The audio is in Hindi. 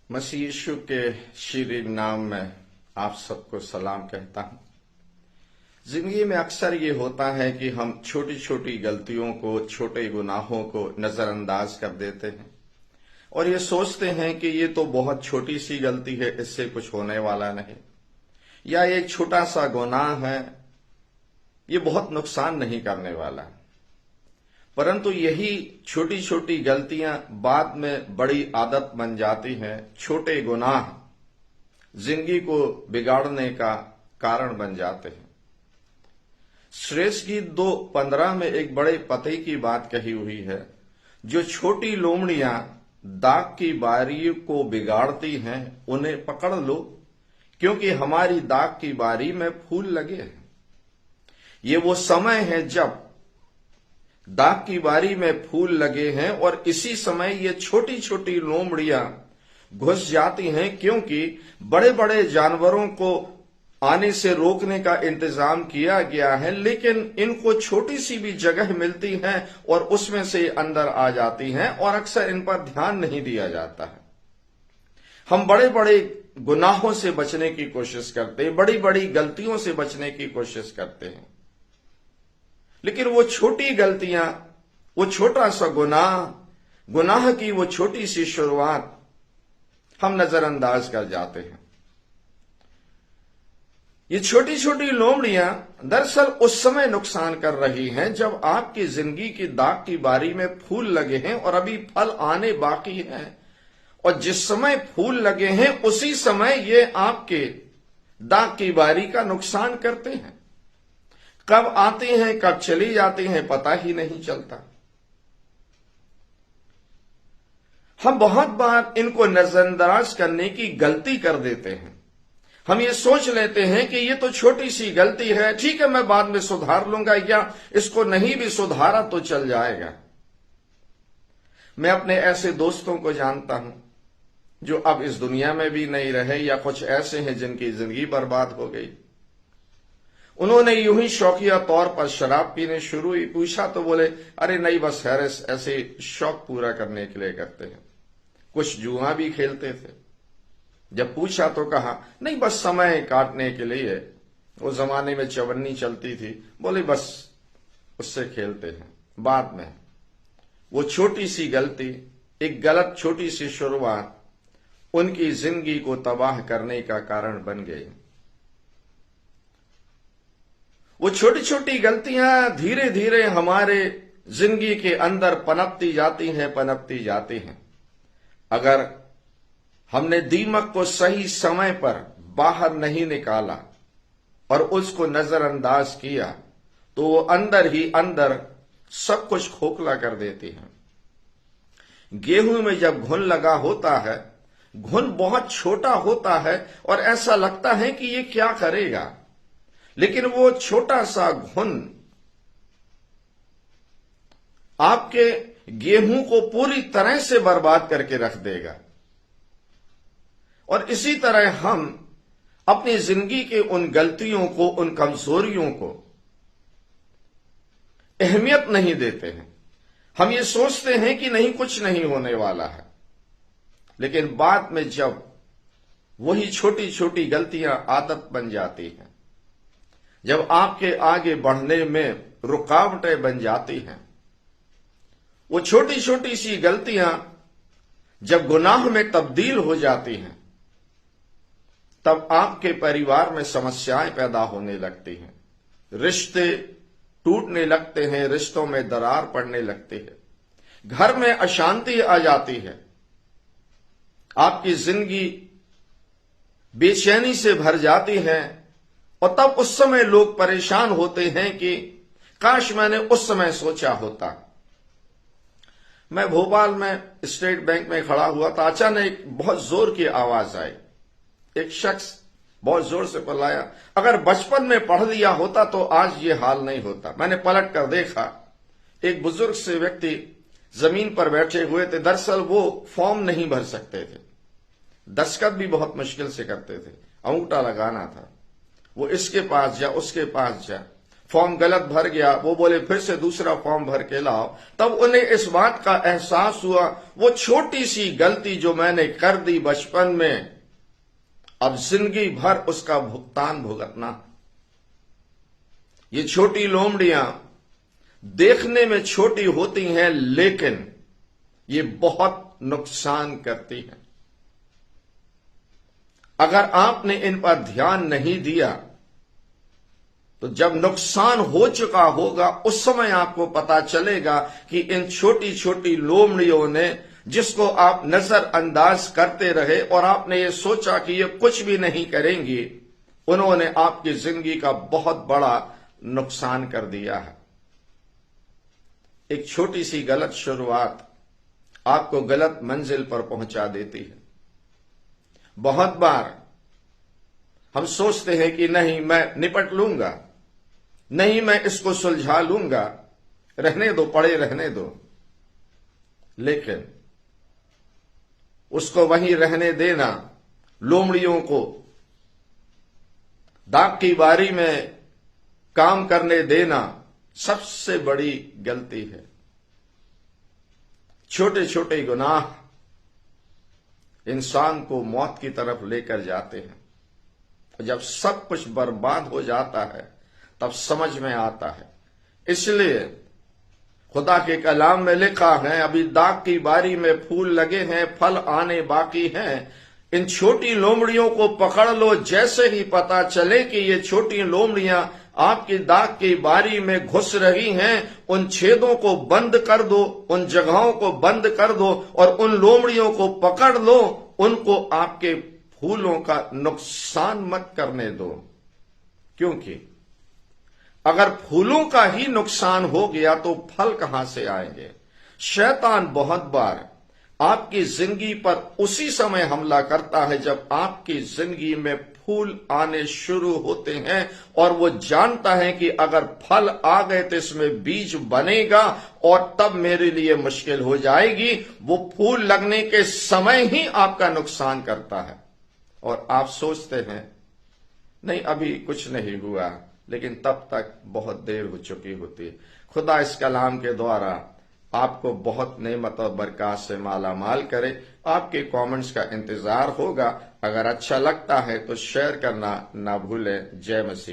मसीह यीशु के शीरीन नाम में आप सबको सलाम कहता हूं। जिंदगी में अक्सर ये होता है कि हम छोटी छोटी गलतियों को, छोटे गुनाहों को नजरअंदाज कर देते हैं और ये सोचते हैं कि ये तो बहुत छोटी सी गलती है, इससे कुछ होने वाला नहीं, या एक छोटा सा गुनाह है, ये बहुत नुकसान नहीं करने वाला। परंतु यही छोटी छोटी गलतियां बाद में बड़ी आदत बन जाती हैं। छोटे गुनाह जिंदगी को बिगाड़ने का कारण बन जाते हैं। श्रेष्ठ गीत 2:15 में एक बड़े पते की बात कही हुई है, जो छोटी लोमड़ियां दाग की बारी को बिगाड़ती हैं, उन्हें पकड़ लो, क्योंकि हमारी दाग की बारी में फूल लगे हैं। ये वो समय है जब दाग की बारी में फूल लगे हैं और इसी समय ये छोटी छोटी लोमड़ियां घुस जाती हैं, क्योंकि बड़े बड़े जानवरों को आने से रोकने का इंतजाम किया गया है, लेकिन इनको छोटी सी भी जगह मिलती है और उसमें से अंदर आ जाती हैं और अक्सर इन पर ध्यान नहीं दिया जाता है। हम बड़े बड़े गुनाहों से बचने की कोशिश करते हैं, बड़ी बड़ी गलतियों से बचने की कोशिश करते हैं, लेकिन वो छोटी गलतियां, वो छोटा सा गुनाह की वो छोटी सी शुरुआत हम नजरअंदाज कर जाते हैं। ये छोटी छोटी लोमड़ियां दरअसल उस समय नुकसान कर रही हैं जब आपकी जिंदगी की दाग की बारी में फूल लगे हैं और अभी फल आने बाकी हैं, और जिस समय फूल लगे हैं उसी समय ये आपके दाग की बारी का नुकसान करते हैं। कब आती हैं, कब चली जाती हैं, पता ही नहीं चलता। हम बहुत बार इनको नजरअंदाज करने की गलती कर देते हैं। हम ये सोच लेते हैं कि ये तो छोटी सी गलती है, ठीक है, मैं बाद में सुधार लूंगा, या इसको नहीं भी सुधारा तो चल जाएगा। मैं अपने ऐसे दोस्तों को जानता हूं जो अब इस दुनिया में भी नहीं रहे, या कुछ ऐसे हैं जिनकी जिंदगी बर्बाद हो गई। उन्होंने यूं ही शौकिया तौर पर शराब पीने शुरू ही पूछा तो बोले, अरे नहीं, बस हैरस ऐसे शौक पूरा करने के लिए करते हैं। कुछ जुआ भी खेलते थे। जब पूछा तो कहा, नहीं, बस समय काटने के लिए, वो जमाने में चवन्नी चलती थी, बोले बस उससे खेलते हैं। बाद में वो छोटी सी गलती, एक गलत छोटी सी शुरुआत उनकी जिंदगी को तबाह करने का कारण बन गई। वो छोटी छोटी गलतियां धीरे धीरे हमारे जिंदगी के अंदर पनपती जाती हैं। अगर हमने दीमक को सही समय पर बाहर नहीं निकाला और उसको नजरअंदाज किया, तो वो अंदर ही अंदर सब कुछ खोखला कर देती है। गेहूं में जब घुन लगा होता है, घुन बहुत छोटा होता है और ऐसा लगता है कि ये क्या करेगा, लेकिन वो छोटा सा घुन आपके गेहूं को पूरी तरह से बर्बाद करके रख देगा। और इसी तरह हम अपनी जिंदगी के उन गलतियों को, उन कमजोरियों को अहमियत नहीं देते हैं। हम ये सोचते हैं कि नहीं, कुछ नहीं होने वाला है, लेकिन बाद में जब वही छोटी छोटी गलतियां आदत बन जाती हैं, जब आपके आगे बढ़ने में रुकावटें बन जाती हैं, वो छोटी छोटी सी गलतियां जब गुनाह में तब्दील हो जाती हैं, तब आपके परिवार में समस्याएं पैदा होने लगती हैं, रिश्ते टूटने लगते हैं, रिश्तों में दरार पड़ने लगती है, घर में अशांति आ जाती है, आपकी जिंदगी बेचैनी से भर जाती है, और तब उस समय लोग परेशान होते हैं कि काश मैंने उस समय सोचा होता। मैं भोपाल में स्टेट बैंक में खड़ा हुआ था, अचानक बहुत जोर की आवाज आई। एक शख्स बहुत जोर से चिल्लाया, अगर बचपन में पढ़ लिया होता तो आज ये हाल नहीं होता। मैंने पलट कर देखा, एक बुजुर्ग से व्यक्ति जमीन पर बैठे हुए थे। दरअसल वो फॉर्म नहीं भर सकते थे, दस्तखत भी बहुत मुश्किल से करते थे, अंगूठा लगाना था। वो इसके पास जा, उसके पास जा, फॉर्म गलत भर गया, वो बोले फिर से दूसरा फॉर्म भर के लाओ। तब उन्हें इस बात का एहसास हुआ वो छोटी सी गलती जो मैंने कर दी बचपन में, अब जिंदगी भर उसका भुगतान भुगतना। ये छोटी लोमड़ियां देखने में छोटी होती हैं, लेकिन ये बहुत नुकसान करती हैं। अगर आपने इन पर ध्यान नहीं दिया तो जब नुकसान हो चुका होगा उस समय आपको पता चलेगा कि इन छोटी छोटी लोमड़ियों ने, जिसको आप नजरअंदाज करते रहे और आपने ये सोचा कि ये कुछ भी नहीं करेंगी, उन्होंने आपकी जिंदगी का बहुत बड़ा नुकसान कर दिया है। एक छोटी सी गलत शुरुआत आपको गलत मंजिल पर पहुंचा देती है। बहुत बार हम सोचते हैं कि नहीं, मैं निपट लूंगा, नहीं मैं इसको सुलझा लूंगा, रहने दो, पड़े रहने दो। लेकिन उसको वहीं रहने देना, लोमड़ियों को दाग की बारी में काम करने देना सबसे बड़ी गलती है। छोटे छोटे गुनाह इंसान को मौत की तरफ लेकर जाते हैं। जब सब कुछ बर्बाद हो जाता है तब समझ में आता है। इसलिए खुदा के कलाम में लिखा है, अभी दाग की बारी में फूल लगे हैं, फल आने बाकी हैं। इन छोटी लोमड़ियों को पकड़ लो। जैसे ही पता चले कि ये छोटी लोमड़ियां आपकी दाग की बारी में घुस रही हैं, उन छेदों को बंद कर दो, उन जगहों को बंद कर दो और उन लोमड़ियों को पकड़ लो। उनको आपके फूलों का नुकसान मत करने दो, क्योंकि अगर फूलों का ही नुकसान हो गया तो फल कहां से आएंगे। शैतान बहुत बार आपकी जिंदगी पर उसी समय हमला करता है जब आपकी जिंदगी में फूल आने शुरू होते हैं और वो जानता है कि अगर फल आ गए तो इसमें बीज बनेगा और तब मेरे लिए मुश्किल हो जाएगी। वो फूल लगने के समय ही आपका नुकसान करता है और आप सोचते हैं नहीं अभी कुछ नहीं हुआ, लेकिन तब तक बहुत देर हो चुकी होती है। खुदा इस कलाम के द्वारा आपको बहुत नेमत और बरकत से माला माल करे। आपके कमेंट्स का इंतजार होगा। अगर अच्छा लगता है तो शेयर करना ना भूलें। जय मसीह।